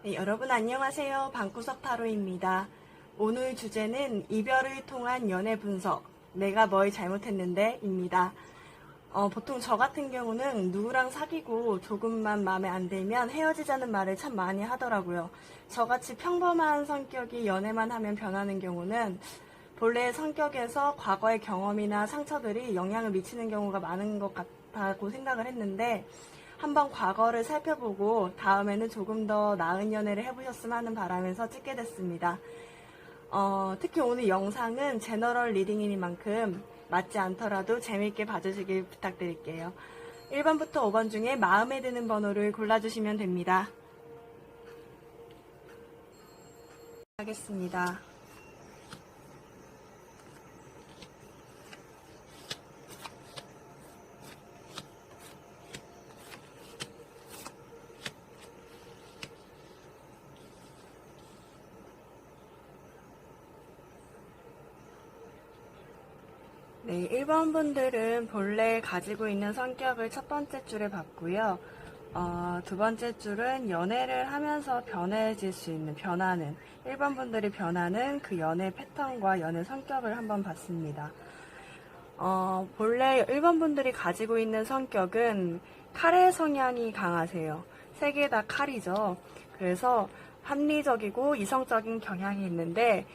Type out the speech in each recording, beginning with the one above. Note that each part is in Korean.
네, 여러분 안녕하세요. 방구석 타로입니다. 오늘 주제는 이별을 통한 연애 분석, 내가 뭘 잘못했는데 입니다. 보통 저 같은 경우는 누구랑 사귀고 조금만 마음에 안 들면 헤어지자는 말을 참 많이 하더라고요. 저같이 평범한 성격이 연애만 하면 변하는 경우는 본래의 성격에서 과거의 경험이나 상처들이 영향을 미치는 경우가 많은 것 같다고 생각을 했는데 한번 과거를 살펴보고 다음에는 조금 더 나은 연애를 해보셨으면 하는 바람에서 찍게 됐습니다. 특히 오늘 영상은 제너럴 리딩이니만큼 맞지 않더라도 재미있게 봐주시길 부탁드릴게요. 1번부터 5번 중에 마음에 드는 번호를 골라주시면 됩니다. 하겠습니다. 네, 1번 분들은 본래 가지고 있는 성격을 첫 번째 줄에 봤고요. 두 번째 줄은 연애를 하면서 변해질 수 있는, 변하는, 1번 분들이 변하는 그 연애 패턴과 연애 성격을 한번 봤습니다. 본래 1번 분들이 가지고 있는 성격은 칼의 성향이 강하세요. 세 개 다 칼이죠. 그래서 합리적이고 이성적인 경향이 있는데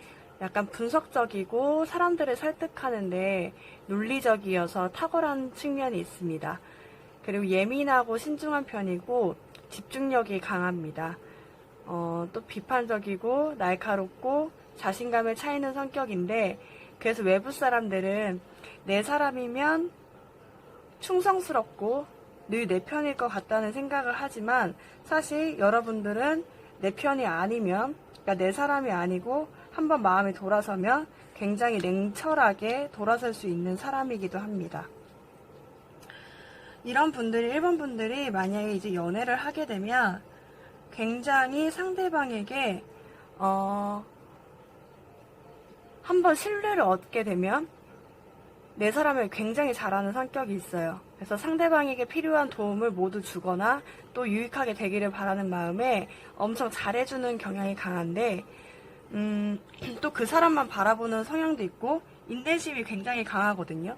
약간 분석적이고 사람들을 설득하는데 논리적이어서 탁월한 측면이 있습니다. 그리고 예민하고 신중한 편이고 집중력이 강합니다. 또 비판적이고 날카롭고 자신감을 차이는 성격인데 그래서 외부 사람들은 내 사람이면 충성스럽고 늘 내 편일 것 같다는 생각을 하지만 사실 여러분들은 내 편이 아니면, 그러니까 내 사람이 아니고 한번 마음이 돌아서면 굉장히 냉철하게 돌아설 수 있는 사람이기도 합니다. 이런 분들이, 1번 분들이 만약에 이제 연애를 하게 되면 굉장히 상대방에게 한번 신뢰를 얻게 되면 내 사람을 굉장히 잘하는 성격이 있어요. 그래서 상대방에게 필요한 도움을 모두 주거나 또 유익하게 되기를 바라는 마음에 엄청 잘해주는 경향이 강한데 또 그 사람만 바라보는 성향도 있고 인내심이 굉장히 강하거든요.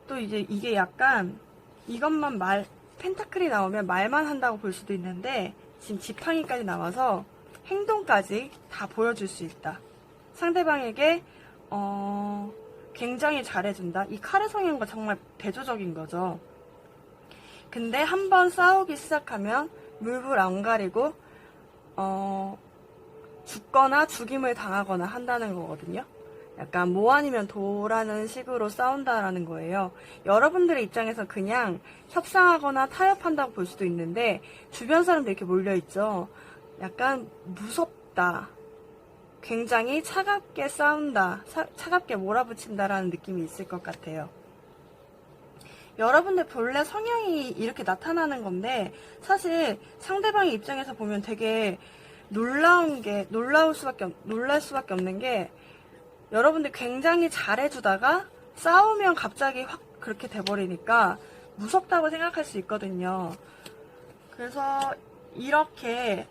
또 이제 이게 약간 이것만 펜타클이 나오면 말만 한다고 볼 수도 있는데 지금 지팡이까지 나와서 행동까지 다 보여줄 수 있다. 상대방에게 굉장히 잘해준다. 이 칼의 성향과 정말 대조적인 거죠. 근데 한번 싸우기 시작하면 물불 안 가리고 죽거나 죽임을 당하거나 한다는 거거든요. 약간 뭐 아니면 도라는 식으로 싸운다라는 거예요. 여러분들의 입장에서 그냥 협상하거나 타협한다고 볼 수도 있는데 주변 사람들 이렇게 몰려있죠. 약간 무섭다. 굉장히 차갑게 싸운다. 차갑게 몰아붙인다라는 느낌이 있을 것 같아요. 여러분들 본래 성향이 이렇게 나타나는 건데 사실 상대방의 입장에서 보면 되게 놀랄 수밖에 없는 게 여러분들 굉장히 잘해주다가 싸우면 갑자기 확 그렇게 돼버리니까 무섭다고 생각할 수 있거든요. 그래서 이렇게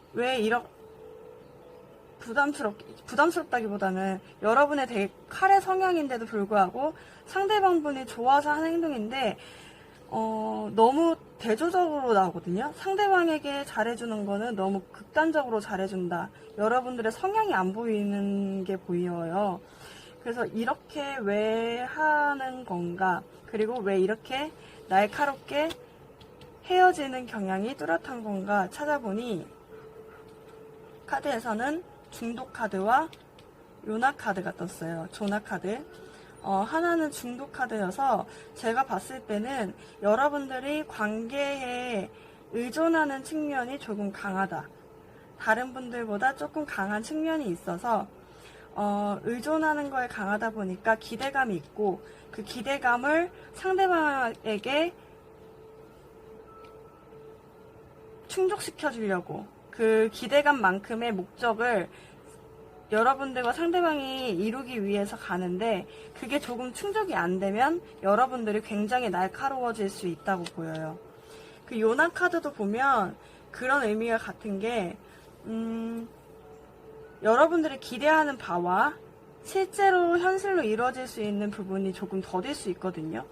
부담스럽다기보다는 여러분의 되게 칼의 성향인데도 불구하고 상대방분이 좋아서 하는 행동인데 너무 대조적으로 나오거든요. 상대방에게 잘해주는 거는 너무 극단적으로 잘해준다. 여러분들의 성향이 안 보이는 게 보여요. 그래서 이렇게 왜 하는 건가? 그리고 왜 이렇게 날카롭게 헤어지는 경향이 뚜렷한 건가 찾아보니 카드에서는 중독 카드와 요나 카드가 떴어요. 조나 카드. 하나는 중독 카드여서 제가 봤을 때는 여러분들이 관계에 의존하는 측면이 조금 강하다. 다른 분들보다 조금 강한 측면이 있어서 의존하는 거에 강하다 보니까 기대감이 있고 그 기대감을 상대방에게 충족시켜 주려고 그 기대감만큼의 목적을 여러분들과 상대방이 이루기 위해서 가는데 그게 조금 충족이 안 되면 여러분들이 굉장히 날카로워질 수 있다고 보여요. 그 요나 카드도 보면 그런 의미가 같은 게 여러분들이 기대하는 바와 실제로 현실로 이루어질 수 있는 부분이 조금 더딜 수 있거든요.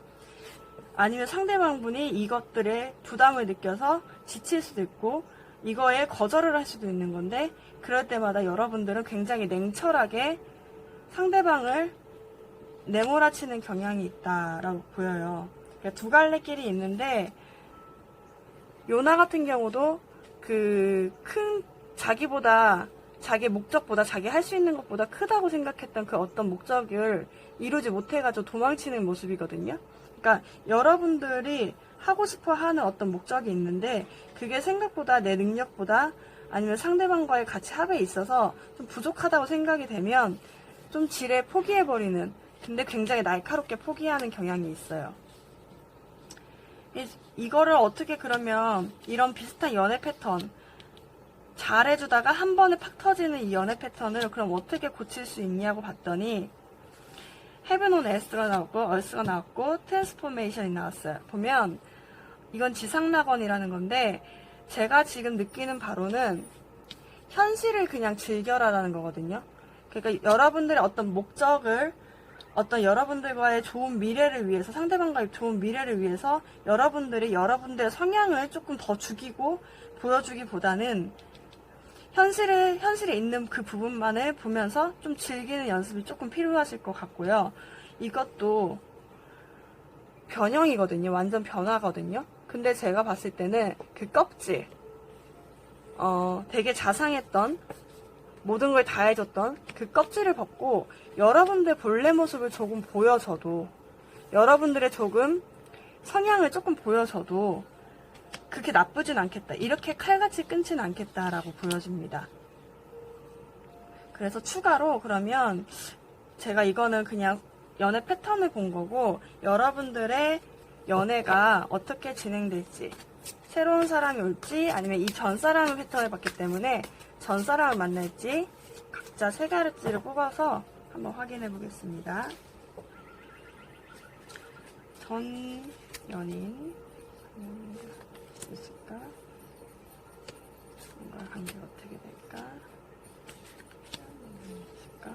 아니면 상대방분이 이것들에 부담을 느껴서 지칠 수도 있고 이거에 거절을 할 수도 있는 건데, 그럴 때마다 여러분들은 굉장히 냉철하게 상대방을 내몰아치는 경향이 있다라고 보여요. 그러니까 두 갈래 길이 있는데, 요나 같은 경우도 그 큰 자기 목적보다 자기 할 수 있는 것보다 크다고 생각했던 그 어떤 목적을 이루지 못해가지고 도망치는 모습이거든요. 그러니까 여러분들이 하고 싶어 하는 어떤 목적이 있는데 그게 생각보다 내 능력보다 아니면 상대방과의 가치 합에 있어서 좀 부족하다고 생각이 되면 좀 지레 포기해버리는, 근데 굉장히 날카롭게 포기하는 경향이 있어요. 이거를 어떻게, 그러면 이런 비슷한 연애 패턴, 잘해주다가 한 번에 팍 터지는 이 연애 패턴을 그럼 어떻게 고칠 수 있냐고 봤더니 Heaven on Earth가 나왔고 Earth가 나왔고 트랜스포메이션이 나왔어요. 보면 이건 지상낙원이라는 건데, 제가 지금 느끼는 바로는 현실을 그냥 즐겨라라는 거거든요. 그러니까 여러분들의 어떤 목적을, 어떤 여러분들과의 좋은 미래를 위해서, 상대방과의 좋은 미래를 위해서 여러분들이 여러분들의 성향을 조금 더 죽이고 보여주기보다는 현실에 있는 그 부분만을 보면서 좀 즐기는 연습이 조금 필요하실 것 같고요. 이것도 변형이거든요. 완전 변화거든요. 근데 제가 봤을 때는 그 껍질, 되게 자상했던, 모든 걸 다 해줬던 그 껍질을 벗고 여러분들 본래 모습을 조금 보여줘도, 여러분들의 조금 성향을 조금 보여줘도 그렇게 나쁘진 않겠다, 이렇게 칼같이 끊진 않겠다라고 보여집니다. 그래서 추가로, 그러면 제가 이거는 그냥 연애 패턴을 본 거고, 여러분들의 연애가 어떻게 진행될지, 새로운 사람이 올지 아니면 이 전 사람의 패턴을 봤기 때문에 전 사람을 만날지 각자 3가지를 뽑아서 한번 확인해 보겠습니다. 전 연인 있을까? 뭔가 관계가 어떻게 될까? 있을까?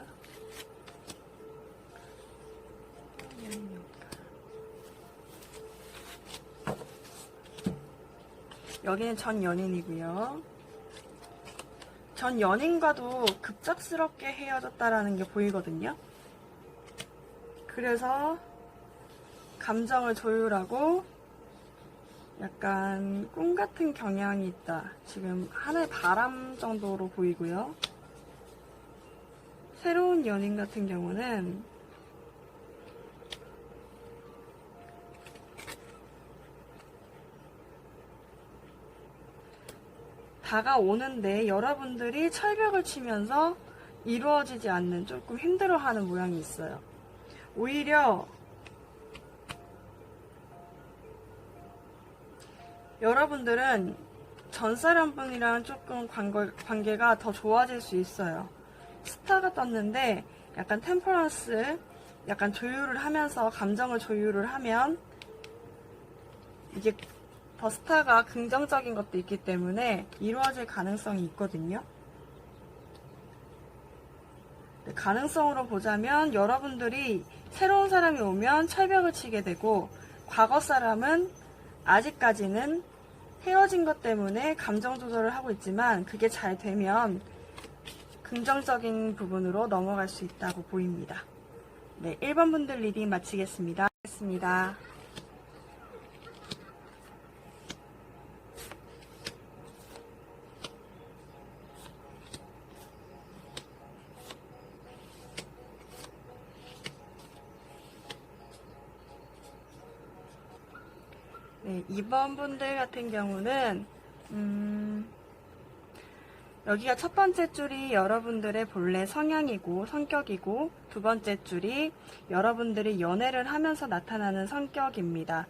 여기는 전 연인이고요. 전 연인과도 급작스럽게 헤어졌다라는 게 보이거든요. 그래서 감정을 조율하고 약간 꿈 같은 경향이 있다. 지금 하나의 바람 정도로 보이고요. 새로운 연인 같은 경우는 다가오는데 여러분들이 철벽을 치면서 이루어지지 않는, 조금 힘들어하는 모양이 있어요. 오히려 여러분들은 전 사람분이랑 조금 관계가 더 좋아질 수 있어요. 스타가 떴는데 약간 템퍼런스, 약간 조율을 하면서, 감정을 조율을 하면 이게 더 스타가 긍정적인 것도 있기 때문에 이루어질 가능성이 있거든요. 가능성으로 보자면 여러분들이 새로운 사람이 오면 철벽을 치게 되고, 과거 사람은 아직까지는 헤어진 것 때문에 감정 조절을 하고 있지만 그게 잘 되면 긍정적인 부분으로 넘어갈 수 있다고 보입니다. 네, 1번 분들 리딩 마치겠습니다. 네, 2번 분들 같은 경우는 여기가 첫 번째 줄이 여러분들의 본래 성향이고 성격이고, 두 번째 줄이 여러분들이 연애를 하면서 나타나는 성격입니다.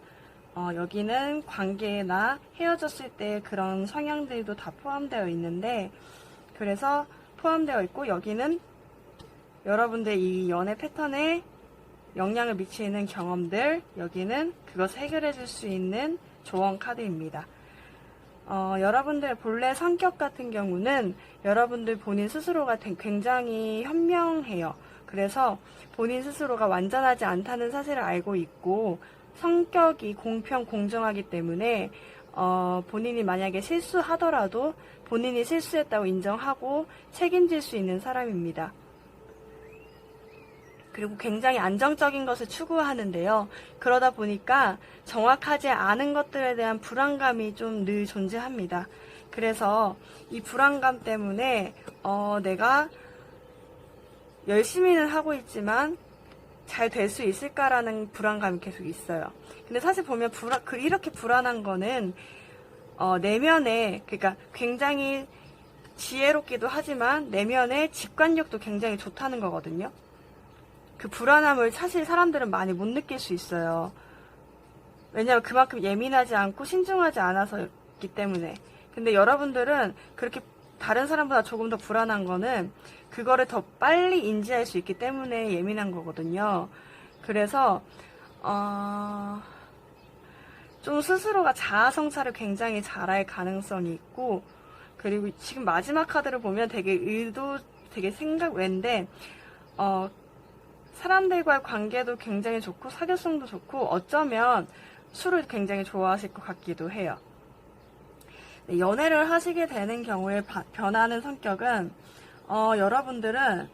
여기는 관계나 헤어졌을 때 그런 성향들도 다 포함되어 있는데, 그래서 포함되어 있고, 여기는 여러분들 이 연애 패턴에 영향을 미치는 경험들, 여기는 그것을 해결해 줄 수 있는 조언 카드입니다. 여러분들의 본래 성격 같은 경우는 여러분들 본인 스스로가 굉장히 현명해요. 그래서 본인 스스로가 완전하지 않다는 사실을 알고 있고 성격이 공정하기 때문에 본인이 만약에 실수하더라도 본인이 실수했다고 인정하고 책임질 수 있는 사람입니다. 그리고 굉장히 안정적인 것을 추구하는데요. 그러다 보니까 정확하지 않은 것들에 대한 불안감이 좀 늘 존재합니다. 그래서 이 불안감 때문에 내가 열심히는 하고 있지만 잘 될 수 있을까라는 불안감이 계속 있어요. 근데 사실 보면 이렇게 불안한 거는 내면에, 그러니까 굉장히 지혜롭기도 하지만 내면의 직관력도 굉장히 좋다는 거거든요. 그 불안함을 사실 사람들은 많이 못 느낄 수 있어요. 왜냐하면 그만큼 예민하지 않고 신중하지 않아서기 때문에. 근데 여러분들은 그렇게 다른 사람보다 조금 더 불안한 거는 그거를 더 빨리 인지할 수 있기 때문에 예민한 거거든요. 그래서 좀 스스로가 자아 성찰을 굉장히 잘할 가능성이 있고, 그리고 지금 마지막 카드를 보면 되게 생각 외인데 사람들과의 관계도 굉장히 좋고 사교성도 좋고 어쩌면 술을 굉장히 좋아하실 것 같기도 해요. 네, 연애를 하시게 되는 경우에 변하는 성격은 여러분들은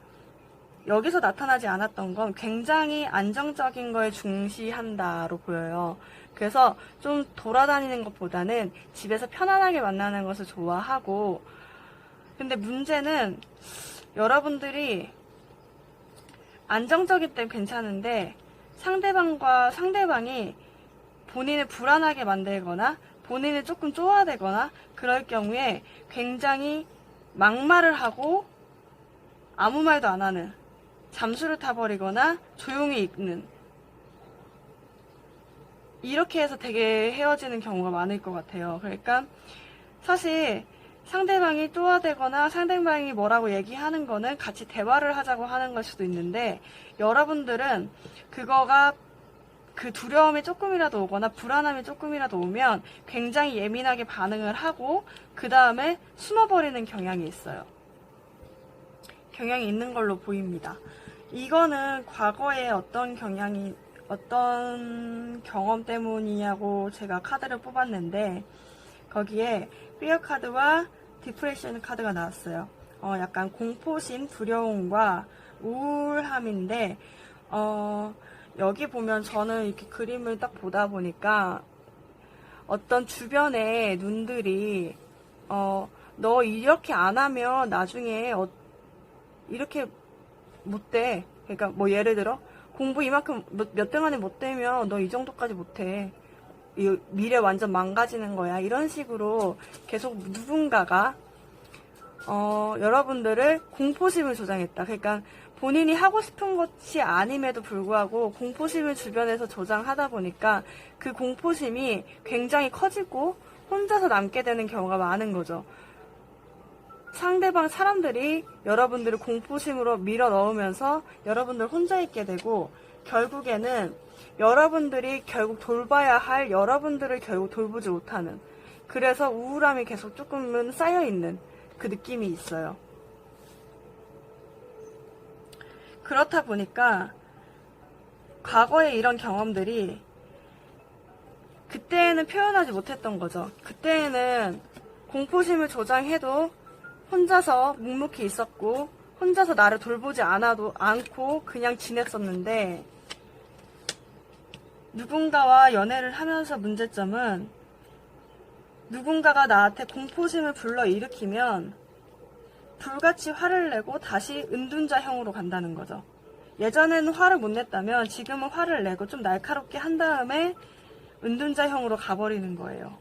여기서 나타나지 않았던 건 굉장히 안정적인 걸 중시한다로 보여요. 그래서 좀 돌아다니는 것보다는 집에서 편안하게 만나는 것을 좋아하고, 근데 문제는 여러분들이 안정적일 땐 괜찮은데 상대방이 본인을 불안하게 만들거나 본인을 조금 쪼아대거나 그럴 경우에 굉장히 막말을 하고 아무 말도 안 하는, 잠수를 타버리거나 조용히 있는, 이렇게 해서 되게 헤어지는 경우가 많을 것 같아요. 그러니까 사실 상대방이 쪼아대거나 상대방이 뭐라고 얘기하는 거는 같이 대화를 하자고 하는 걸 수도 있는데, 여러분들은 그거가 그 두려움이 조금이라도 오거나 불안함이 조금이라도 오면 굉장히 예민하게 반응을 하고 그 다음에 숨어버리는 경향이 있어요. 경향이 있는 걸로 보입니다. 이거는 과거에 어떤 경험 때문이냐고 제가 카드를 뽑았는데 거기에 피어 카드와 디프레션 카드가 나왔어요. 약간 공포심, 두려움과 우울함인데 여기 보면 저는 이렇게 그림을 딱 보다 보니까 어떤 주변의 눈들이 너 이렇게 안 하면 나중에 이렇게 못 돼. 그러니까 뭐 예를 들어 공부 이만큼 몇 등 안에 못 되면 너 이 정도까지 못 해. 미래 완전 망가지는 거야. 이런 식으로 계속 누군가가 여러분들을 공포심을 조장했다. 그러니까 본인이 하고 싶은 것이 아님에도 불구하고 공포심을 주변에서 조장하다 보니까 그 공포심이 굉장히 커지고 혼자서 남게 되는 경우가 많은 거죠. 상대방 사람들이 여러분들을 공포심으로 밀어 넣으면서 여러분들 혼자 있게 되고, 결국에는 여러분들이 결국 돌봐야 할 여러분들을 결국 돌보지 못하는, 그래서 우울함이 계속 조금은 쌓여있는 그 느낌이 있어요. 그렇다 보니까 과거의 이런 경험들이 그때는 표현하지 못했던 거죠. 그때는 공포심을 조장해도 혼자서 묵묵히 있었고 혼자서 나를 돌보지 않고 그냥 지냈었는데, 누군가와 연애를 하면서 문제점은 누군가가 나한테 공포심을 불러일으키면 불같이 화를 내고 다시 은둔자형으로 간다는 거죠. 예전에는 화를 못 냈다면 지금은 화를 내고 좀 날카롭게 한 다음에 은둔자형으로 가버리는 거예요.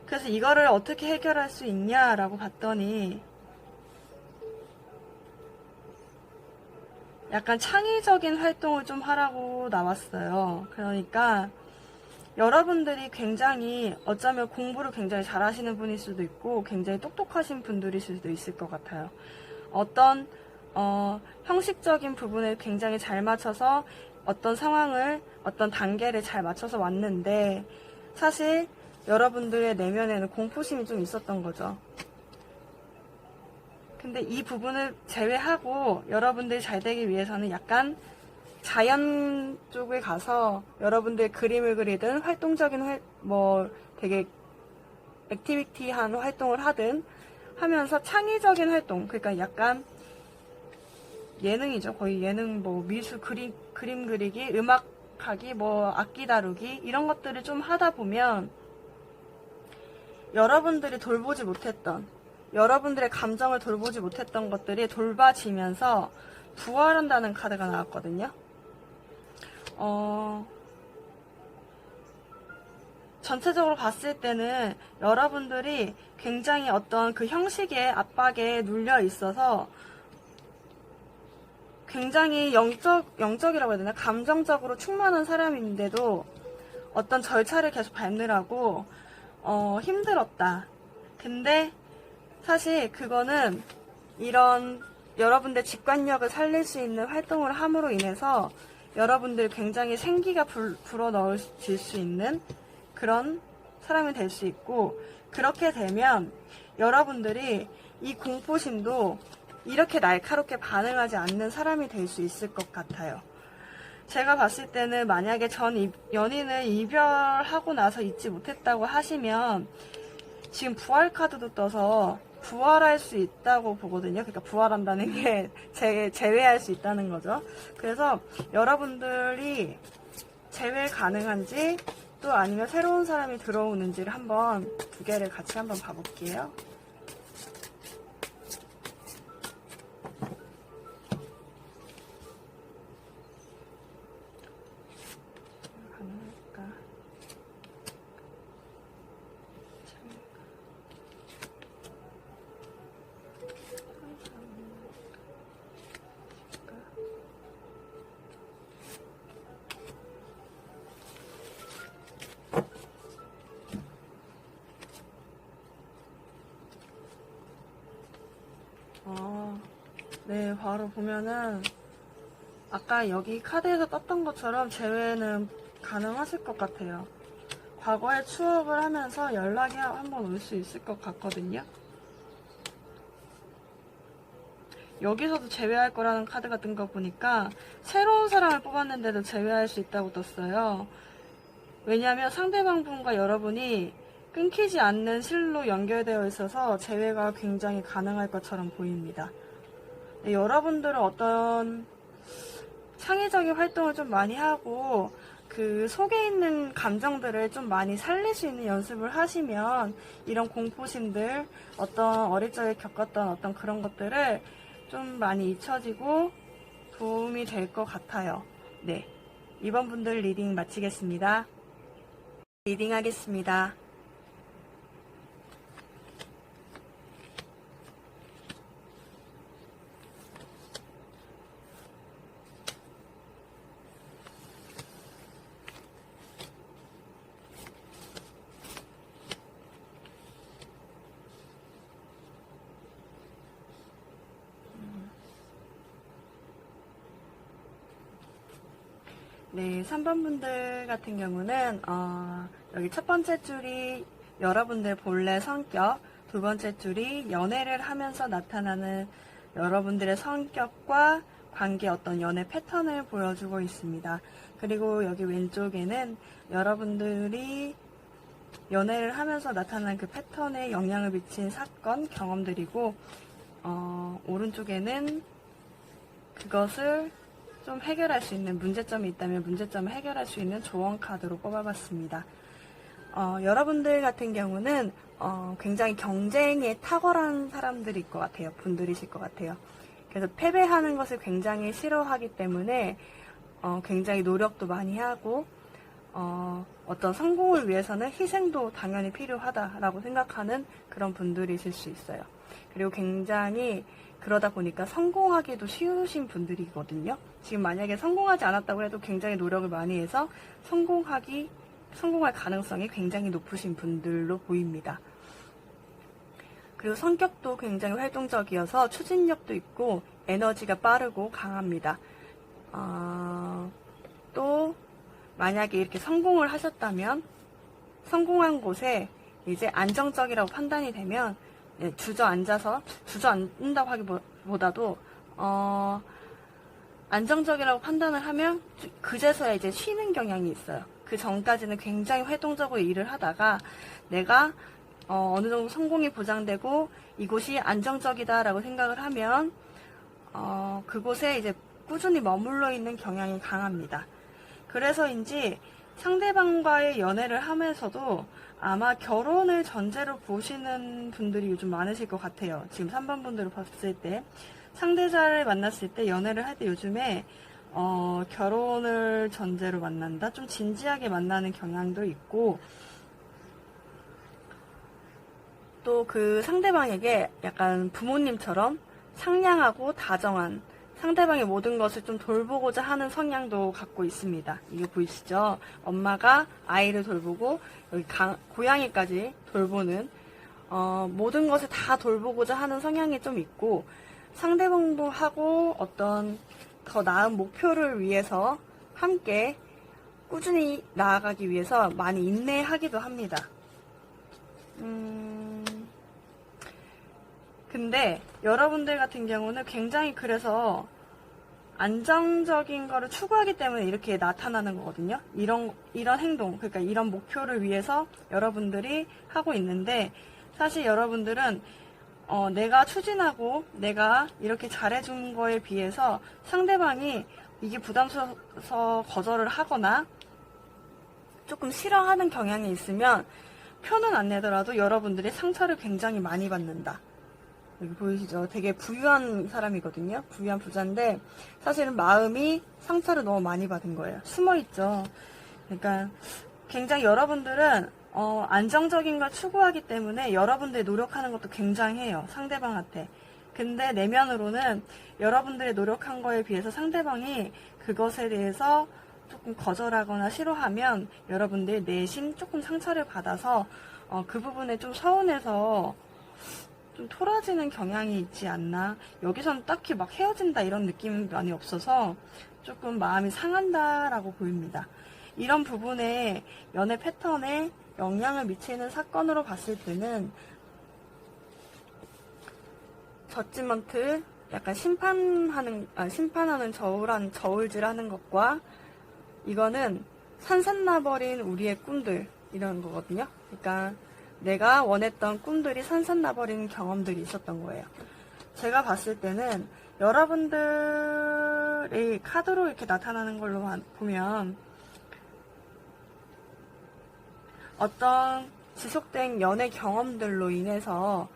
그래서 이거를 어떻게 해결할 수 있냐라고 봤더니 약간 창의적인 활동을 좀 하라고 나왔어요. 그러니까 여러분들이 굉장히 어쩌면 공부를 굉장히 잘하시는 분일 수도 있고 굉장히 똑똑하신 분들일 수도 있을 것 같아요. 어떤 형식적인 부분을 굉장히 잘 맞춰서 어떤 상황을 어떤 단계를 잘 맞춰서 왔는데, 사실 여러분들의 내면에는 공포심이 좀 있었던 거죠. 근데 이 부분을 제외하고 여러분들이 잘 되기 위해서는 약간 자연 쪽에 가서 여러분들 그림을 그리든 활동적인 되게 액티비티한 활동을 하든 하면서 창의적인 활동, 그러니까 약간 예능이죠. 거의 예능, 미술, 그림 그리기, 음악하기, 악기 다루기 이런 것들을 좀 하다 보면 여러분들이 돌보지 못했던, 여러분들의 감정을 돌보지 못했던 것들이 돌봐지면서 부활한다는 카드가 나왔거든요. 전체적으로 봤을 때는 여러분들이 굉장히 어떤 그 형식의 압박에 눌려 있어서 굉장히 영적이라고 해야 되나? 감정적으로 충만한 사람인데도 어떤 절차를 계속 밟느라고 힘들었다. 근데 사실 그거는 이런 여러분들 직관력을 살릴 수 있는 활동을 함으로 인해서 여러분들 굉장히 생기가 불어넣어질 수 있는 그런 사람이 될 수 있고, 그렇게 되면 여러분들이 이 공포심도 이렇게 날카롭게 반응하지 않는 사람이 될 수 있을 것 같아요. 제가 봤을 때는 만약에 전 연인을 이별하고 나서 잊지 못했다고 하시면 지금 부활 카드도 떠서 부활할 수 있다고 보거든요. 그러니까 부활한다는 게 제외할 수 있다는 거죠. 그래서 여러분들이 제외 가능한지 또 아니면 새로운 사람이 들어오는지를 한번 두 개를 같이 한번 봐볼게요. 가능할까? 네, 바로 보면은 아까 여기 카드에서 떴던 것처럼 재회는 가능하실 것 같아요. 과거의 추억을 하면서 연락이 한번 올 수 있을 것 같거든요. 여기서도 제외할 거라는 카드가 뜬 거 보니까 새로운 사람을 뽑았는데도 제외할 수 있다고 떴어요. 왜냐하면 상대방 분과 여러분이 끊기지 않는 실로 연결되어 있어서 제외가 굉장히 가능할 것처럼 보입니다. 네, 여러분들은 어떤 창의적인 활동을 좀 많이 하고 그 속에 있는 감정들을 좀 많이 살릴 수 있는 연습을 하시면 이런 공포심들, 어떤 어릴 적에 겪었던 어떤 그런 것들을 좀 많이 잊혀지고 도움이 될 것 같아요. 네, 이번 분들 리딩 마치겠습니다. 리딩 하겠습니다. 네, 3번 분들 같은 경우는 여기 첫 번째 줄이 여러분들 본래 성격, 두 번째 줄이 연애를 하면서 나타나는 여러분들의 성격과 관계 어떤 연애 패턴을 보여주고 있습니다. 그리고 여기 왼쪽에는 여러분들이 연애를 하면서 나타난 그 패턴에 영향을 미친 사건, 경험들이고 오른쪽에는 그것을 좀 해결할 수 있는 문제점이 있다면 문제점을 해결할 수 있는 조언 카드로 뽑아봤습니다. 여러분들 같은 경우는 굉장히 경쟁에 탁월한 사람들일 것 같아요. 분들이실 것 같아요. 그래서 패배하는 것을 굉장히 싫어하기 때문에 굉장히 노력도 많이 하고 어떤 성공을 위해서는 희생도 당연히 필요하다라고 생각하는 그런 분들이실 수 있어요. 그리고 굉장히 그러다 보니까 성공하기도 쉬우신 분들이거든요. 지금 만약에 성공하지 않았다고 해도 굉장히 노력을 많이 해서 성공할 가능성이 굉장히 높으신 분들로 보입니다. 그리고 성격도 굉장히 활동적이어서 추진력도 있고 에너지가 빠르고 강합니다. 또 만약에 이렇게 성공을 하셨다면 성공한 곳에 이제 안정적이라고 판단이 되면 주저앉는다고 하기보다도 안정적이라고 판단을 하면 그제서야 이제 쉬는 경향이 있어요. 그 전까지는 굉장히 활동적으로 일을 하다가 내가 어느 정도 성공이 보장되고 이곳이 안정적이다라고 생각을 하면 그곳에 이제 꾸준히 머물러 있는 경향이 강합니다. 그래서인지 상대방과의 연애를 하면서도 아마 결혼을 전제로 보시는 분들이 요즘 많으실 것 같아요. 지금 3번 분들을 봤을 때 상대자를 만났을 때 연애를 할 때 요즘에 결혼을 전제로 만난다? 좀 진지하게 만나는 경향도 있고 또 그 상대방에게 약간 부모님처럼 상냥하고 다정한 상대방의 모든 것을 좀 돌보고자 하는 성향도 갖고 있습니다. 이게 보이시죠? 엄마가 아이를 돌보고 여기 고양이까지 돌보는 모든 것을 다 돌보고자 하는 성향이 좀 있고 상대방도 하고 어떤 더 나은 목표를 위해서 함께 꾸준히 나아가기 위해서 많이 인내하기도 합니다. 근데 여러분들 같은 경우는 굉장히 그래서 안정적인 거를 추구하기 때문에 이렇게 나타나는 거거든요. 이런 행동, 그러니까 이런 목표를 위해서 여러분들이 하고 있는데 사실 여러분들은 내가 추진하고 내가 이렇게 잘해준 거에 비해서 상대방이 이게 부담스러워서 거절을 하거나 조금 싫어하는 경향이 있으면 표는 안 내더라도 여러분들이 상처를 굉장히 많이 받는다. 여기 보이시죠? 되게 부유한 사람이거든요. 부유한 부자인데 사실은 마음이 상처를 너무 많이 받은 거예요. 숨어있죠. 그러니까 굉장히 여러분들은 안정적인 걸 추구하기 때문에 여러분들이 노력하는 것도 굉장해요. 상대방한테. 근데 내면으로는 여러분들이 노력한 거에 비해서 상대방이 그것에 대해서 조금 거절하거나 싫어하면 여러분들이 내심 조금 상처를 받아서 그 부분에 좀 서운해서 좀 토라지는 경향이 있지 않나. 여기서는 딱히 막 헤어진다 이런 느낌이 많이 없어서 조금 마음이 상한다라고 보입니다. 이런 부분에 연애 패턴에 영향을 미치는 사건으로 봤을 때는 저지먼트 약간 심판하는 저울질하는 것과 이거는 산산나버린 우리의 꿈들 이런 거거든요. 그러니까 내가 원했던 꿈들이 산산나버리는 경험들이 있었던 거예요. 제가 봤을 때는 여러분들이 카드로 이렇게 나타나는 걸로 보면 어떤 지속된 연애 경험들로 인해서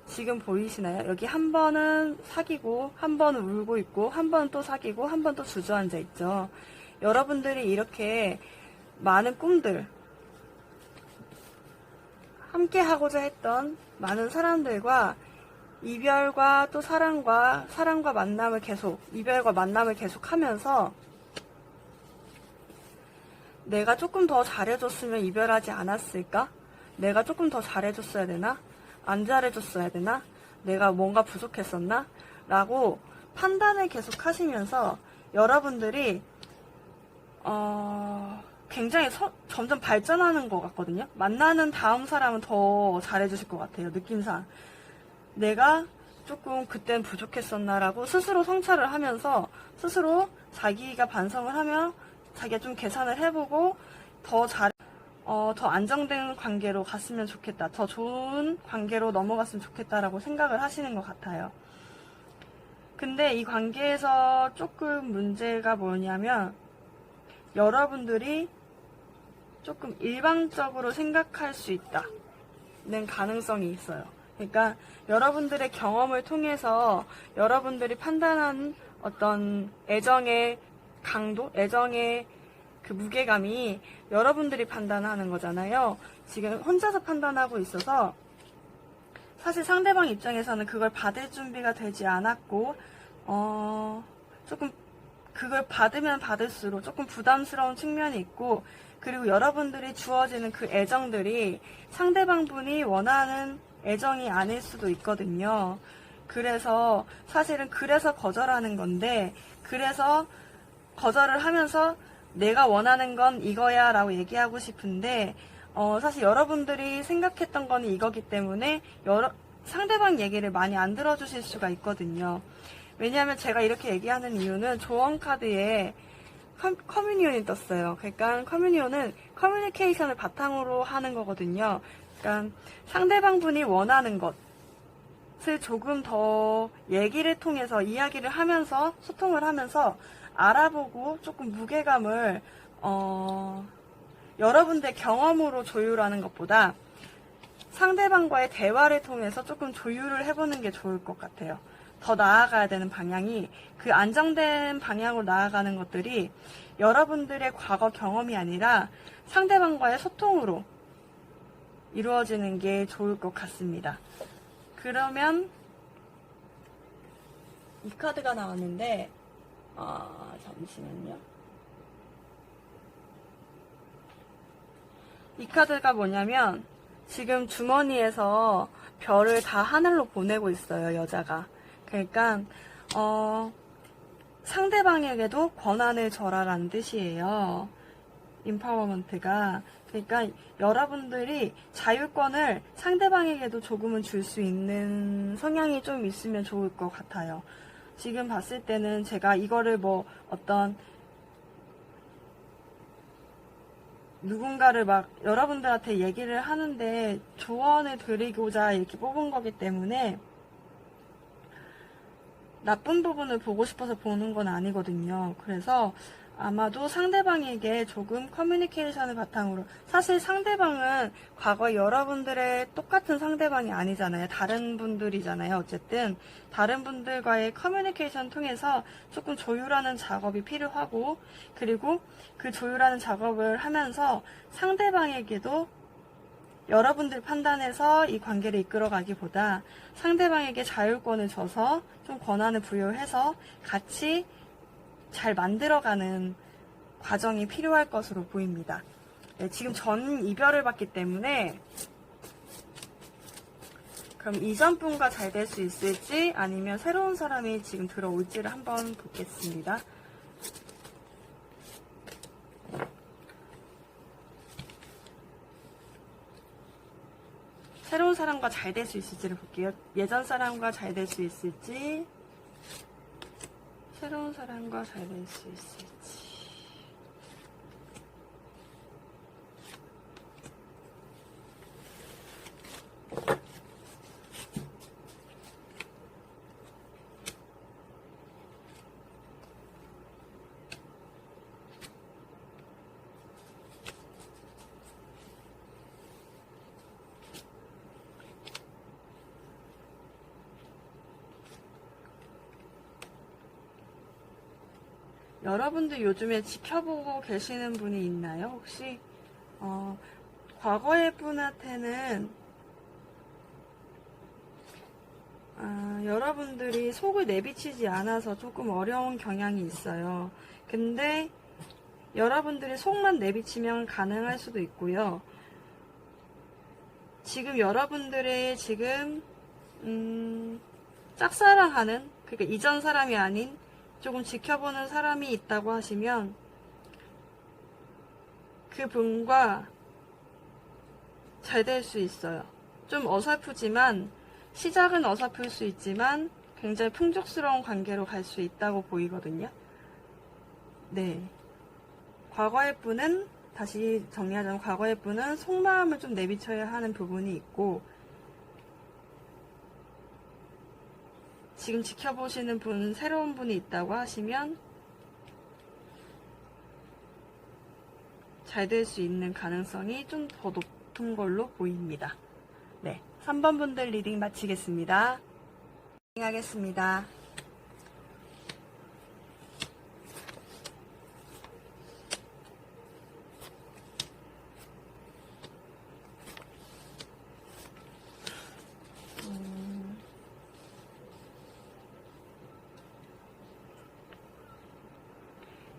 지금 보이시나요? 여기 한 번은 사귀고 한 번은 울고 있고 한 번은 또 사귀고 한 번 또 주저앉아 있죠. 여러분들이 이렇게 많은 꿈들 함께 하고자 했던 많은 사람들과 이별과 또 사랑과 만남을 이별과 만남을 계속 하면서 내가 조금 더 잘해줬으면 이별하지 않았을까? 내가 조금 더 잘해줬어야 되나? 안 잘해줬어야 되나? 내가 뭔가 부족했었나? 라고 판단을 계속 하시면서 여러분들이 굉장히 점점 발전하는 것 같거든요. 만나는 다음 사람은 더 잘해주실 것 같아요. 느낌상. 내가 조금 그땐 부족했었나라고 스스로 성찰을 하면서 스스로 자기가 반성을 하며 자기가 좀 계산을 해보고 더 안정된 관계로 갔으면 좋겠다. 더 좋은 관계로 넘어갔으면 좋겠다라고 생각을 하시는 것 같아요. 근데 이 관계에서 조금 문제가 뭐냐면 여러분들이 조금 일방적으로 생각할 수 있다는 가능성이 있어요. 그러니까 여러분들의 경험을 통해서 여러분들이 판단한 어떤 애정의 강도, 애정의 그 무게감이 여러분들이 판단하는 거잖아요. 지금 혼자서 판단하고 있어서 사실 상대방 입장에서는 그걸 받을 준비가 되지 않았고 조금 그걸 받으면 받을수록 조금 부담스러운 측면이 있고 그리고 여러분들이 주어지는 그 애정들이 상대방 분이 원하는 애정이 아닐 수도 있거든요. 그래서 사실은 그래서 거절하는 건데 그래서 거절을 하면서 내가 원하는 건 이거야 라고 얘기하고 싶은데 사실 여러분들이 생각했던 거는 이거기 때문에 상대방 얘기를 많이 안 들어주실 수가 있거든요. 왜냐하면 제가 이렇게 얘기하는 이유는 조언 카드에 커뮤니온이 떴어요. 그러니까 커뮤니온은 커뮤니케이션을 바탕으로 하는 거거든요. 그러니까 상대방 분이 원하는 것을 조금 더 얘기를 통해서 이야기를 하면서 소통을 하면서 알아보고 조금 무게감을 여러분들 경험으로 조율하는 것보다 상대방과의 대화를 통해서 조금 조율을 해보는 게 좋을 것 같아요. 더 나아가야 되는 방향이 그 안정된 방향으로 나아가는 것들이 여러분들의 과거 경험이 아니라 상대방과의 소통으로 이루어지는 게 좋을 것 같습니다. 그러면 이 카드가 나왔는데 잠시만요. 이 카드가 뭐냐면 지금 주머니에서 별을 다 하늘로 보내고 있어요, 여자가. 그러니까 상대방에게도 권한을 절하라는 뜻이에요. 임파워먼트가. 그러니까 여러분들이 자율권을 상대방에게도 조금은 줄 수 있는 성향이 좀 있으면 좋을 것 같아요. 지금 봤을 때는 제가 이거를 어떤 누군가를 여러분들한테 얘기를 하는데 조언을 드리고자 이렇게 뽑은 거기 때문에 나쁜 부분을 보고 싶어서 보는 건 아니거든요. 그래서 아마도 상대방에게 조금 커뮤니케이션을 바탕으로, 사실 상대방은 과거 여러분들의 똑같은 상대방이 아니잖아요. 다른 분들이잖아요. 어쨌든 다른 분들과의 커뮤니케이션 통해서 조금 조율하는 작업이 필요하고, 그리고 그 조율하는 작업을 하면서 상대방에게도 여러분들 판단해서 이 관계를 이끌어가기보다 상대방에게 자율권을 줘서 좀 권한을 부여해서 같이 잘 만들어가는 과정이 필요할 것으로 보입니다. 네, 지금 전 이별을 받기 때문에 그럼 이전 분과 잘 될 수 있을지 아니면 새로운 사람이 지금 들어올지를 한번 보겠습니다. 새로운 사람과 잘 될 수 있을지를 볼게요. 예전 사람과 잘 될 수 있을지, 새로운 사람과 잘 될 수 있을지. 여러분들 요즘에 지켜보고 계시는 분이 있나요? 혹시 과거의 분한테는 여러분들이 속을 내비치지 않아서 조금 어려운 경향이 있어요. 근데 여러분들이 속만 내비치면 가능할 수도 있고요. 지금 여러분들의 짝사랑하는, 그러니까 이전 사람이 아닌 조금 지켜보는 사람이 있다고 하시면 그분과 잘 될 수 있어요. 좀 어설프지만, 시작은 어설플 수 있지만 굉장히 풍족스러운 관계로 갈 수 있다고 보이거든요. 네. 과거의 분은, 다시 정리하자면 과거의 분은 속마음을 좀 내비쳐야 하는 부분이 있고, 지금 지켜보시는 분, 새로운 분이 있다고 하시면 잘 될 수 있는 가능성이 좀 더 높은 걸로 보입니다. 네, 3번 분들 리딩 마치겠습니다. 하겠습니다.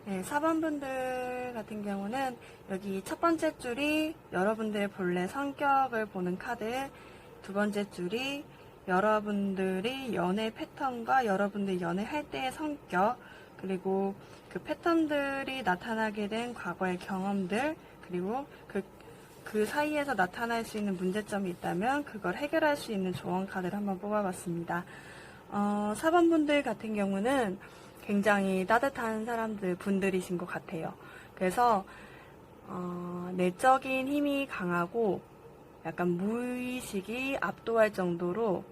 네, 4번 분들 같은 경우는 여기 첫 번째 줄이 여러분들의 본래 성격을 보는 카드, 두 번째 줄이 여러분들이 연애 패턴과 여러분들이 연애할 때의 성격, 그리고 그 패턴들이 나타나게 된 과거의 경험들, 그리고 그 그 사이에서 나타날 수 있는 문제점이 있다면 그걸 해결할 수 있는 조언 카드를 한번 뽑아봤습니다. 4번 분들 같은 경우는 굉장히 따뜻한 분들이신 것 같아요. 그래서 내적인 힘이 강하고 약간 무의식이 압도할 정도로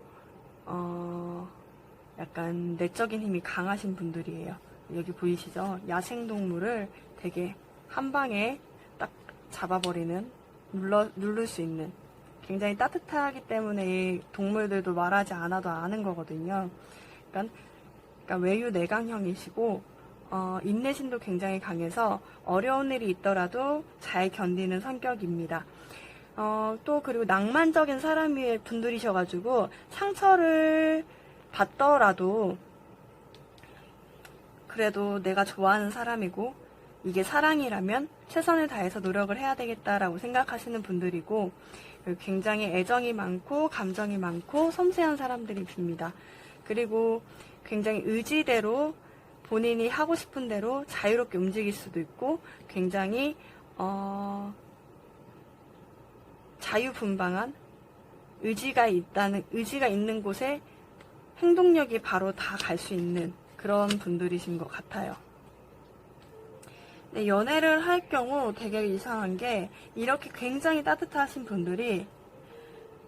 약간 내적인 힘이 강하신 분들이에요. 여기 보이시죠? 야생동물을 되게 한 방에 딱 잡아버리는, 누를 수 있는, 굉장히 따뜻하기 때문에 동물들도 말하지 않아도 아는 거거든요. 그러니까 외유 내강형이시고 인내심도 굉장히 강해서 어려운 일이 있더라도 잘 견디는 성격입니다. 또 그리고 낭만적인 사람의 분들이셔가지고 상처를 받더라도 그래도 내가 좋아하는 사람이고 이게 사랑이라면 최선을 다해서 노력을 해야 되겠다라고 생각하시는 분들이고, 굉장히 애정이 많고 감정이 많고 섬세한 사람들이십니다. 그리고 굉장히 의지대로 본인이 하고 싶은 대로 자유롭게 움직일 수도 있고, 굉장히 자유분방한 의지가 있는 곳에 행동력이 바로 다 갈 수 있는 그런 분들이신 것 같아요. 네, 연애를 할 경우 되게 이상한 게, 이렇게 굉장히 따뜻하신 분들이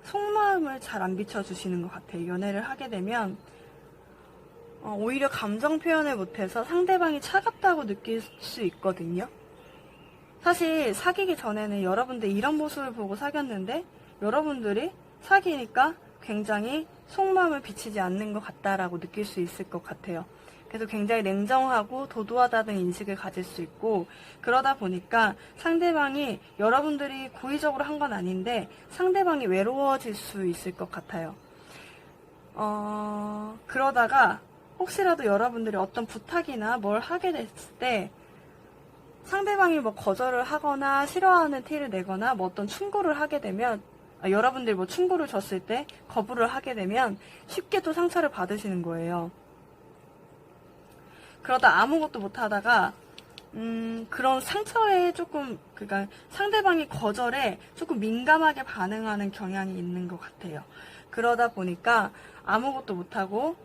속마음을 잘 안 비춰주시는 것 같아요. 연애를 하게 되면 오히려 감정 표현을 못해서 상대방이 차갑다고 느낄 수 있거든요. 사실 사귀기 전에는 여러분들 이런 모습을 보고 사귀었는데, 여러분들이 사귀니까 굉장히 속마음을 비치지 않는 것 같다라고 느낄 수 있을 것 같아요. 그래서 굉장히 냉정하고 도도하다는 인식을 가질 수 있고, 그러다 보니까 상대방이, 여러분들이 고의적으로 한 건 아닌데 상대방이 외로워질 수 있을 것 같아요. 그러다가 혹시라도 여러분들이 어떤 부탁이나 뭘 하게 됐을 때 상대방이 뭐 거절을 하거나 싫어하는 티를 내거나 뭐 어떤 충고를 하게 되면, 여러분들이 뭐 충고를 줬을 때 거부를 하게 되면 쉽게 또 상처를 받으시는 거예요. 그러다 아무것도 못하다가 그런 상처에 그러니까 상대방이 거절에 조금 민감하게 반응하는 경향이 있는 것 같아요. 그러다 보니까 아무것도 못하고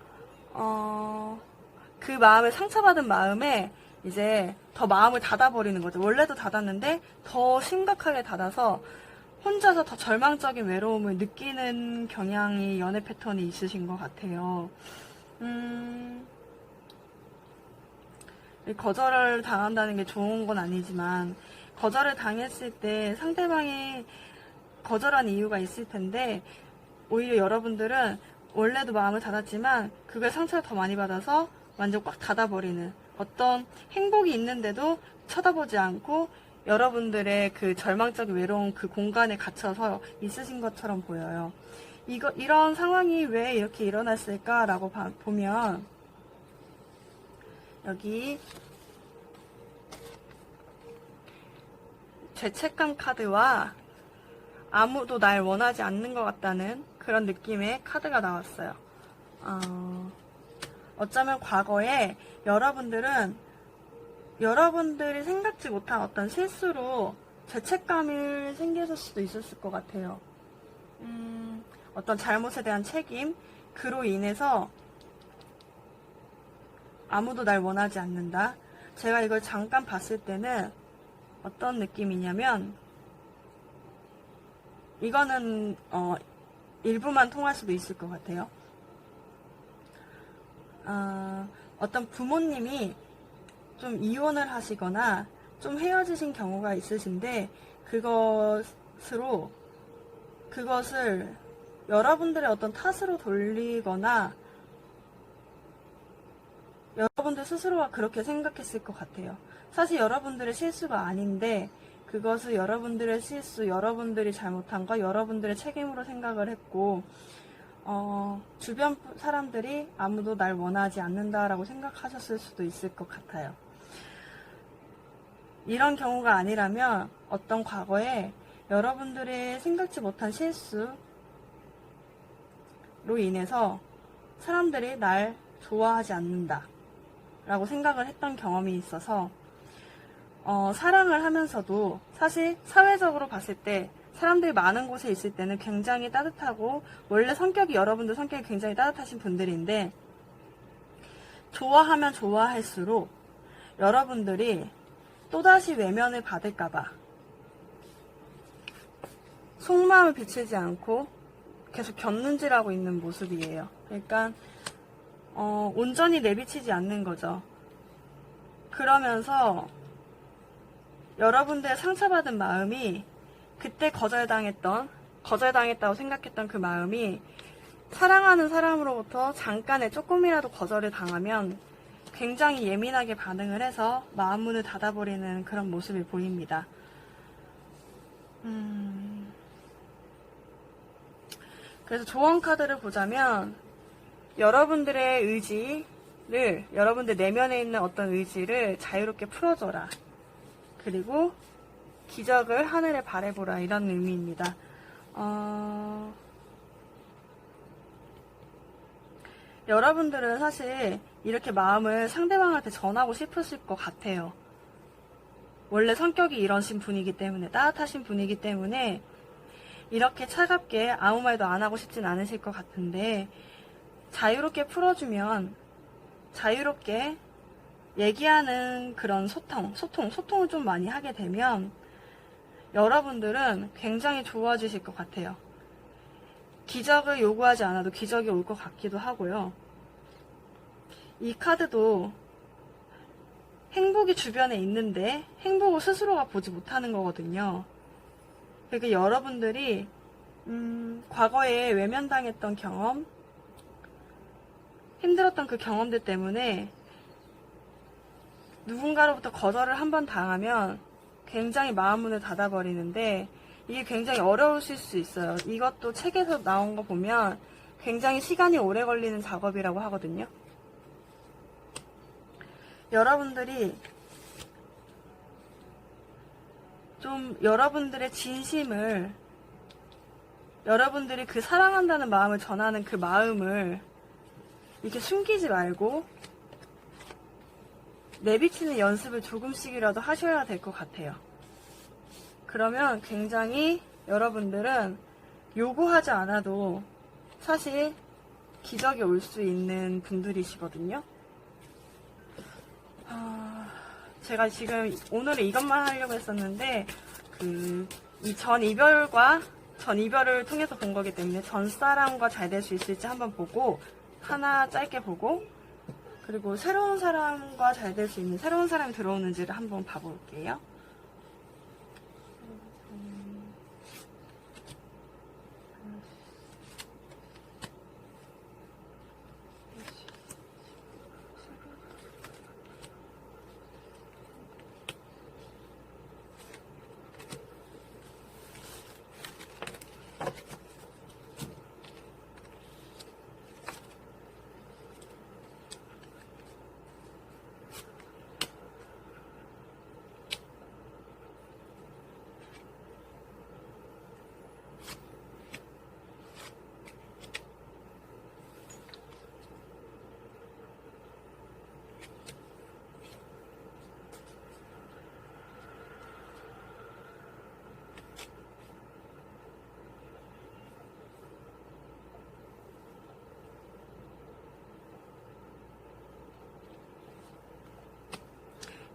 그 마음에, 상처받은 마음에 이제 더 마음을 닫아버리는 거죠. 원래도 닫았는데 더 심각하게 닫아서 혼자서 더 절망적인 외로움을 느끼는 경향이, 연애 패턴이 있으신 것 같아요. 거절을 당한다는 게 좋은 건 아니지만, 거절을 당했을 때 상대방이 거절한 이유가 있을 텐데, 오히려 여러분들은 원래도 마음을 닫았지만 그걸 상처를 더 많이 받아서 완전 꽉 닫아버리는, 어떤 행복이 있는데도 쳐다보지 않고 여러분들의 그 절망적인 외로운 그 공간에 갇혀서 있으신 것처럼 보여요. 이런 상황이 왜 이렇게 일어났을까라고 보면, 여기 죄책감 카드와 아무도 날 원하지 않는 것 같다는 그런 느낌의 카드가 나왔어요. 어쩌면 과거에 여러분들이 생각지 못한 어떤 실수로 죄책감이 생겼을 수도 있었을 것 같아요. 어떤 잘못에 대한 책임, 그로 인해서 아무도 날 원하지 않는다. 제가 이걸 잠깐 봤을 때는 어떤 느낌이냐면, 이거는 일부만 통할 수도 있을 것 같아요. 어떤 부모님이 좀 이혼을 하시거나 좀 헤어지신 경우가 있으신데, 그것을 여러분들의 어떤 탓으로 돌리거나 여러분들 스스로가 그렇게 생각했을 것 같아요. 사실 여러분들의 실수가 아닌데 그것을 여러분들의 실수, 여러분들이 잘못한 거, 여러분들의 책임으로 생각을 했고, 주변 사람들이 아무도 날 원하지 않는다라고 생각하셨을 수도 있을 것 같아요. 이런 경우가 아니라면 어떤 과거에 여러분들이 생각지 못한 실수로 인해서 사람들이 날 좋아하지 않는다 라고 생각을 했던 경험이 있어서 사랑을 하면서도 사실 사회적으로 봤을 때 사람들이 많은 곳에 있을 때는 굉장히 따뜻하고 원래 여러분들 성격이 굉장히 따뜻하신 분들인데 좋아하면 좋아할수록 여러분들이 또다시 외면을 받을까봐 속마음을 비치지 않고 계속 곁눈질하고 있는 모습이에요. 그러니까 온전히 내비치지 않는 거죠. 그러면서 여러분들의 상처받은 마음이 그때 거절당했다고 생각했던 그 마음이 사랑하는 사람으로부터 잠깐의 조금이라도 거절을 당하면 굉장히 예민하게 반응을 해서 마음 문을 닫아버리는 그런 모습이 보입니다. 그래서 조언 카드를 보자면 여러분들의 여러분들 내면에 있는 어떤 의지를 자유롭게 풀어줘라. 그리고 기적을 하늘에 바라보라, 이런 의미입니다. 여러분들은 사실 이렇게 마음을 상대방한테 전하고 싶으실 것 같아요. 원래 성격이 이러신 분이기 때문에, 따뜻하신 분이기 때문에 이렇게 차갑게 아무 말도 안 하고 싶진 않으실 것 같은데, 자유롭게 풀어주면 자유롭게 얘기하는 그런 소통을 좀 많이 하게 되면 여러분들은 굉장히 좋아지실 것 같아요. 기적을 요구하지 않아도 기적이 올 것 같기도 하고요. 이 카드도 행복이 주변에 있는데 행복을 스스로가 보지 못하는 거거든요. 그러니까 여러분들이 과거에 외면당했던 경험, 힘들었던 그 경험들 때문에 누군가로부터 거절을 한번 당하면 굉장히 마음 문을 닫아버리는데 이게 굉장히 어려우실 수 있어요. 이것도 책에서 나온 거 보면 굉장히 시간이 오래 걸리는 작업이라고 하거든요. 여러분들이 좀 여러분들의 진심을, 여러분들이 그 사랑한다는 마음을 전하는 그 마음을 이렇게 숨기지 말고 내비치는 연습을 조금씩이라도 하셔야 될 것 같아요. 그러면 굉장히 여러분들은 요구하지 않아도 사실 기적이 올 수 있는 분들이시거든요. 제가 지금 오늘은 이것만 하려고 했었는데 이 전이별을 통해서 본 거기 때문에 전 사람과 잘 될 수 있을지 한번 보고 하나 짧게 보고, 그리고 새로운 사람과 잘 될 수 있는 새로운 사람이 들어오는지를 한번 봐볼게요.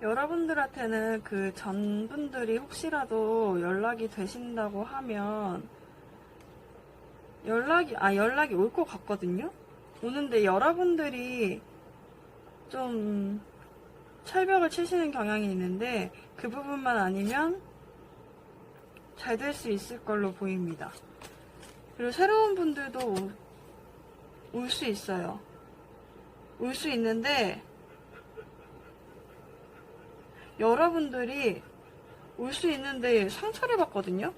여러분들한테는 그 전분들이 혹시라도 연락이 되신다고 하면 연락이 올 것 같거든요? 오는데 여러분들이 좀 철벽을 치시는 경향이 있는데 그 부분만 아니면 잘 될 수 있을 걸로 보입니다. 그리고 새로운 분들도 올 수 있어요. 올 수 있는데 여러분들이 올 수 있는데 상처를 받거든요.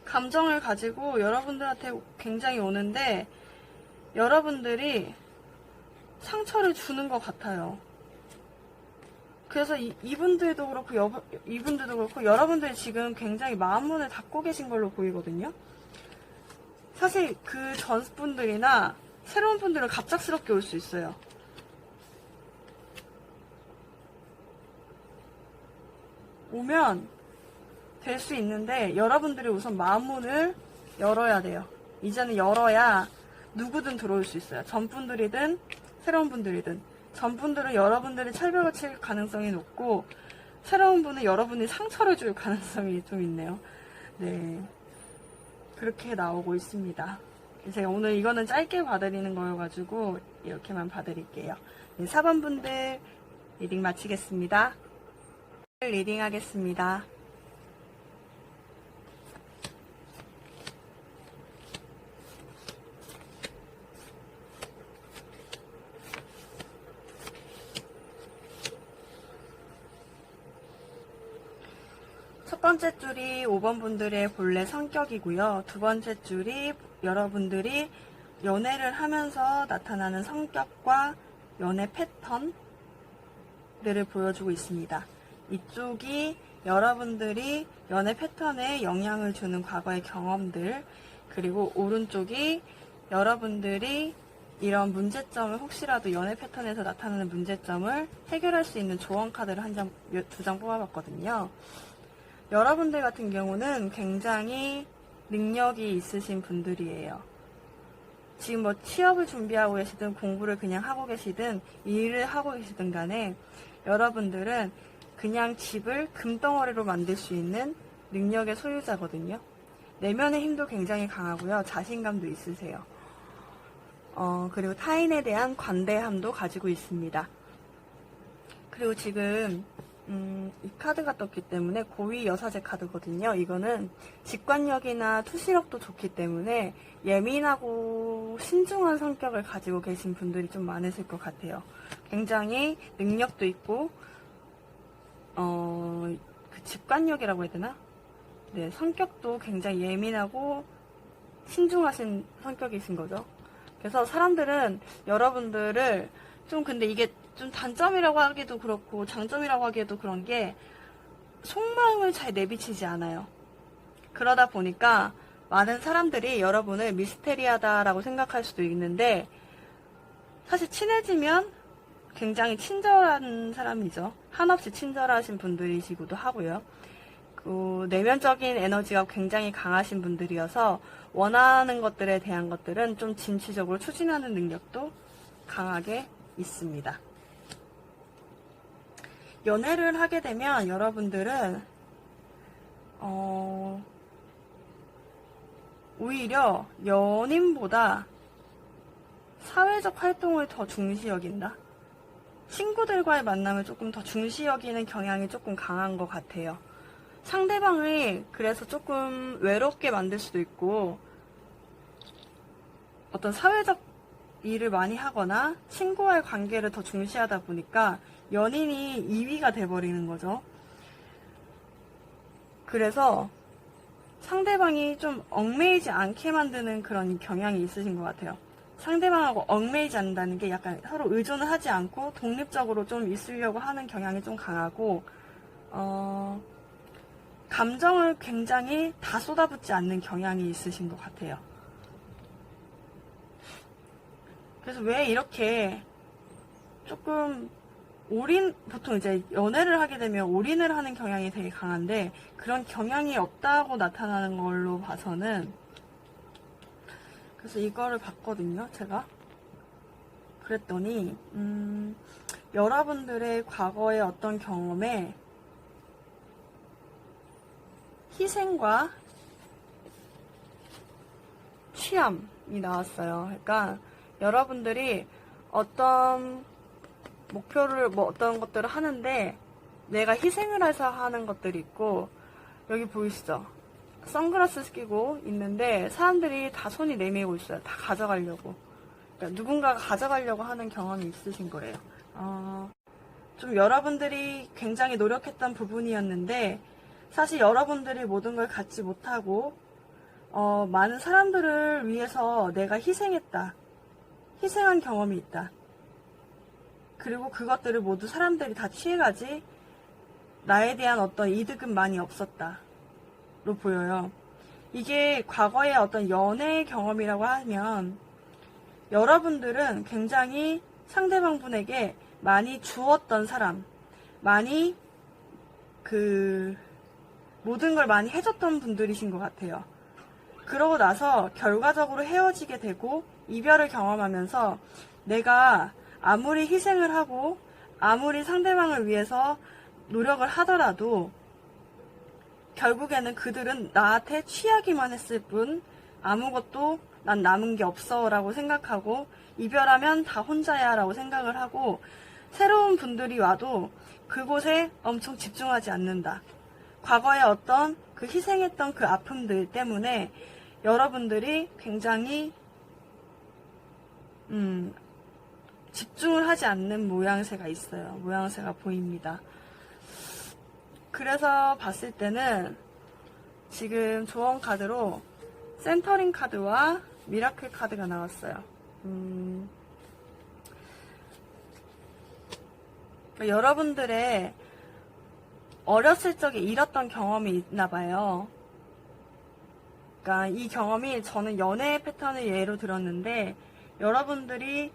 감정을 가지고 여러분들한테 굉장히 오는데 여러분들이 상처를 주는 것 같아요. 그래서 이분들도 그렇고 여러분들이 지금 굉장히 마음문을 닫고 계신 걸로 보이거든요. 사실 그 전분들이나 새로운 분들은 갑작스럽게 올 수 있어요. 오면 될 수 있는데 여러분들이 우선 마음문을 열어야 돼요. 이제는 열어야 누구든 들어올 수 있어요. 전분들이든 새로운 분들이든. 전분들은 여러분들이 철벽을 칠 가능성이 높고 새로운 분은 여러분이 상처를 줄 가능성이 좀 있네요. 네, 그렇게 나오고 있습니다. 제가 오늘 이거는 짧게 봐드리는 거여가지고 이렇게만 봐드릴게요. 네, 4번 분들 리딩 마치겠습니다. 리딩 하겠습니다. 첫 번째 줄이 5번 분들의 본래 성격이고요. 두 번째 줄이 여러분들이 연애를 하면서 나타나는 성격과 연애 패턴들을 보여주고 있습니다. 이쪽이 여러분들이 연애 패턴에 영향을 주는 과거의 경험들, 그리고 오른쪽이 여러분들이 이런 문제점을 혹시라도 연애 패턴에서 나타나는 문제점을 해결할 수 있는 조언 카드를 두 장 뽑아봤거든요. 여러분들 같은 경우는 굉장히 능력이 있으신 분들이에요. 지금 뭐 취업을 준비하고 계시든 공부를 그냥 하고 계시든 일을 하고 계시든 간에 여러분들은 그냥 집을 금덩어리로 만들 수 있는 능력의 소유자거든요. 내면의 힘도 굉장히 강하고요. 자신감도 있으세요. 그리고 타인에 대한 관대함도 가지고 있습니다. 그리고 지금 이 카드가 떴기 때문에 고위 여사제 카드거든요. 이거는 직관력이나 투시력도 좋기 때문에 예민하고 신중한 성격을 가지고 계신 분들이 좀 많으실 것 같아요. 굉장히 능력도 있고 그 직관력이라고 해야 되나? 네, 성격도 굉장히 예민하고 신중하신 성격이신 거죠. 그래서 사람들은 여러분들을 좀, 근데 이게 좀 단점이라고 하기도 그렇고 장점이라고 하기에도 그런 게 속마음을 잘 내비치지 않아요. 그러다 보니까 많은 사람들이 여러분을 미스테리하다라고 생각할 수도 있는데 사실 친해지면 굉장히 친절한 사람이죠. 한없이 친절하신 분들이시기도 하고요. 그 내면적인 에너지가 굉장히 강하신 분들이어서 원하는 것들에 대한 것들은 좀 진취적으로 추진하는 능력도 강하게 있습니다. 연애를 하게 되면 여러분들은 오히려 연인보다 사회적 활동을 더 중시 여긴다. 친구들과의 만남을 조금 더 중시 여기는 경향이 조금 강한 것 같아요. 상대방을 그래서 조금 외롭게 만들 수도 있고 어떤 사회적 일을 많이 하거나 친구와의 관계를 더 중시하다 보니까 연인이 2위가 돼버리는 거죠. 그래서 상대방이 좀 얽매이지 않게 만드는 그런 경향이 있으신 것 같아요. 상대방하고 얽매이지 않는다는 게 약간 서로 의존을 하지 않고 독립적으로 좀 있으려고 하는 경향이 좀 강하고 감정을 굉장히 다 쏟아붓지 않는 경향이 있으신 것 같아요. 그래서 왜 이렇게 조금 보통 이제 연애를 하게 되면 올인을 하는 경향이 되게 강한데 그런 경향이 없다고 나타나는 걸로 봐서는 그래서 이거를 봤거든요, 제가. 그랬더니 여러분들의 과거의 어떤 경험에 희생과 취함이 나왔어요. 그러니까 여러분들이 어떤 목표를 어떤 것들을 하는데 내가 희생을 해서 하는 것들이 있고 여기 보이시죠? 선글라스 끼고 있는데 사람들이 다 손이 내밀고 있어요. 다 가져가려고. 그러니까 누군가가 가져가려고 하는 경험이 있으신 거예요. 좀 여러분들이 굉장히 노력했던 부분이었는데 사실 여러분들이 모든 걸 갖지 못하고 많은 사람들을 위해서 내가 희생했다. 희생한 경험이 있다. 그리고 그것들을 모두 사람들이 다 취해가지 나에 대한 어떤 이득은 많이 없었다. 로 보여요. 이게 과거의 어떤 연애 경험이라고 하면 여러분들은 굉장히 상대방 분에게 많이 주었던 사람, 많이 모든 걸 많이 해줬던 분들이신 것 같아요. 그러고 나서 결과적으로 헤어지게 되고 이별을 경험하면서 내가 아무리 희생을 하고 아무리 상대방을 위해서 노력을 하더라도 결국에는 그들은 나한테 취하기만 했을 뿐 아무것도 난 남은 게 없어 라고 생각하고 이별하면 다 혼자야 라고 생각을 하고 새로운 분들이 와도 그곳에 엄청 집중하지 않는다. 과거에 어떤 그 희생했던 그 아픔들 때문에 여러분들이 굉장히 집중을 하지 않는 모양새가 있어요. 모양새가 보입니다. 그래서 봤을 때는 지금 조언 카드로 센터링 카드와 미라클 카드가 나왔어요. 여러분들의 어렸을 적에 잃었던 경험이 있나 봐요. 그러니까 이 경험이 저는 연애 패턴을 예로 들었는데 여러분들이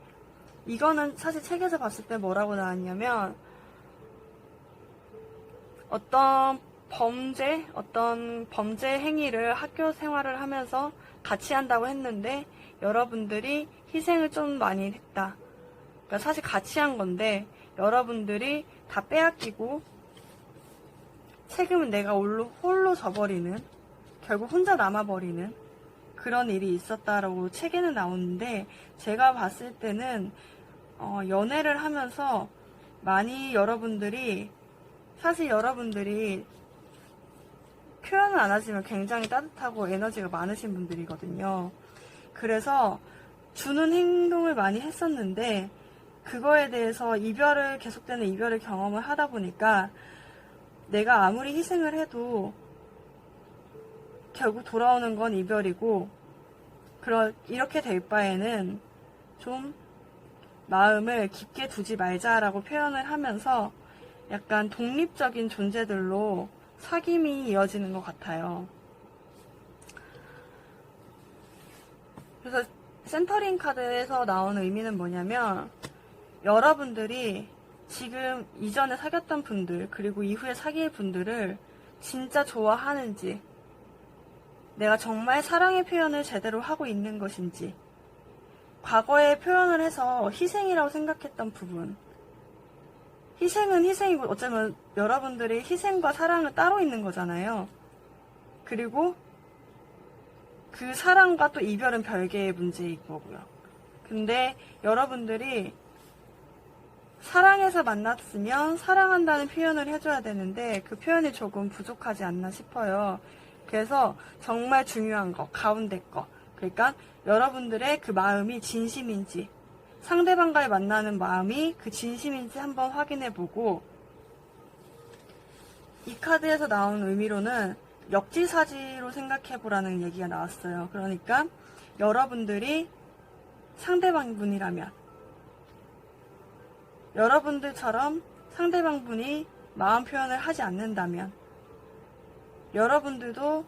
이거는 사실 책에서 봤을 때 뭐라고 나왔냐면 어떤 범죄 행위를 학교 생활을 하면서 같이 한다고 했는데 여러분들이 희생을 좀 많이 했다. 그러니까 사실 같이 한 건데 여러분들이 다 빼앗기고 책임은 내가 홀로 져버리는, 결국 혼자 남아버리는 그런 일이 있었다라고 책에는 나오는데 제가 봤을 때는 연애를 하면서 많이 사실 여러분들이 표현은 안 하지만 굉장히 따뜻하고 에너지가 많으신 분들이거든요. 그래서 주는 행동을 많이 했었는데 그거에 대해서 계속되는 이별을 경험을 하다 보니까 내가 아무리 희생을 해도 결국 돌아오는 건 이별이고 이렇게 될 바에는 좀 마음을 깊게 두지 말자라고 표현을 하면서 약간 독립적인 존재들로 사귐이 이어지는 것 같아요. 그래서 센터링 카드에서 나오는 의미는 뭐냐면 여러분들이 지금 이전에 사귀었던 분들 그리고 이후에 사귈 분들을 진짜 좋아하는지 내가 정말 사랑의 표현을 제대로 하고 있는 것인지 과거에 표현을 해서 희생이라고 생각했던 부분 희생은 희생이고 어쩌면 여러분들이 희생과 사랑은 따로 있는 거잖아요. 그리고 그 사랑과 또 이별은 별개의 문제인 거고요. 근데 여러분들이 사랑해서 만났으면 사랑한다는 표현을 해줘야 되는데 그 표현이 조금 부족하지 않나 싶어요. 그래서 정말 중요한 거, 가운데 거. 그러니까 여러분들의 그 마음이 진심인지 상대방과의 만나는 마음이 그 진심인지 한번 확인해보고 이 카드에서 나온 의미로는 역지사지로 생각해보라는 얘기가 나왔어요. 그러니까 여러분들이 상대방분이라면 여러분들처럼 상대방분이 마음 표현을 하지 않는다면 여러분들도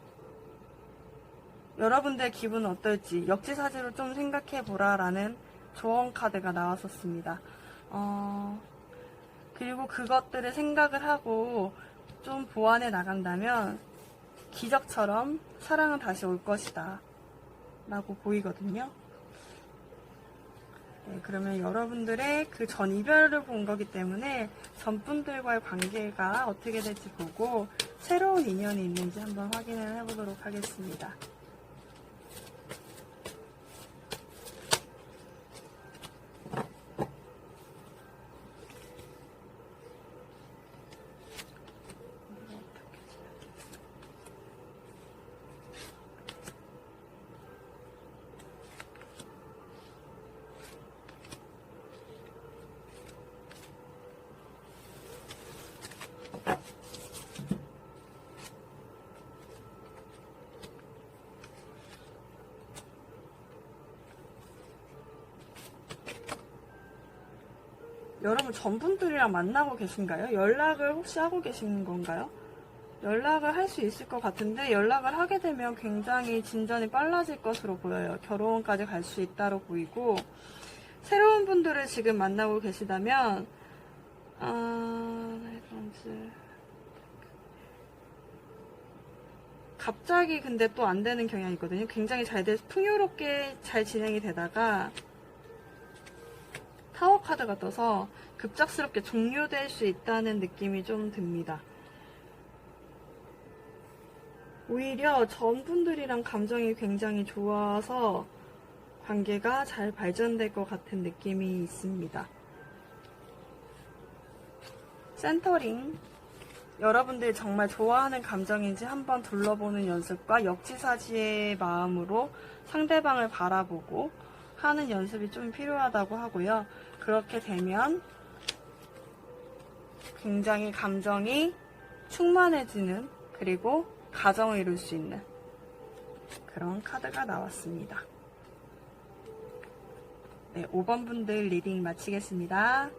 여러분들의 기분은 어떨지 역지사지로 좀 생각해보라라는 조언 카드가 나왔었습니다. 그리고 그것들을 생각을 하고 좀 보완해 나간다면 기적처럼 사랑은 다시 올 것이다 라고 보이거든요. 네, 그러면 여러분들의 그 전 이별을 본 거기 때문에 전분들과의 관계가 어떻게 될지 보고 새로운 인연이 있는지 한번 확인을 해보도록 하겠습니다. 여러분 전분들이랑 만나고 계신가요? 연락을 혹시 하고 계신 건가요? 연락을 할 수 있을 것 같은데 연락을 하게 되면 굉장히 진전이 빨라질 것으로 보여요. 결혼까지 갈 수 있다로 보이고 새로운 분들을 지금 만나고 계시다면 갑자기 근데 또 안 되는 경향이 있거든요. 굉장히 풍요롭게 잘 진행이 되다가 타워 카드가 떠서 급작스럽게 종료될 수 있다는 느낌이 좀 듭니다. 오히려 전 분들이랑 감정이 굉장히 좋아서 관계가 잘 발전될 것 같은 느낌이 있습니다. 센터링. 여러분들이 정말 좋아하는 감정인지 한번 둘러보는 연습과 역지사지의 마음으로 상대방을 바라보고 하는 연습이 좀 필요하다고 하고요. 그렇게 되면 굉장히 감정이 충만해지는, 그리고 가정을 이룰 수 있는 그런 카드가 나왔습니다. 네, 5번 분들 리딩 마치겠습니다.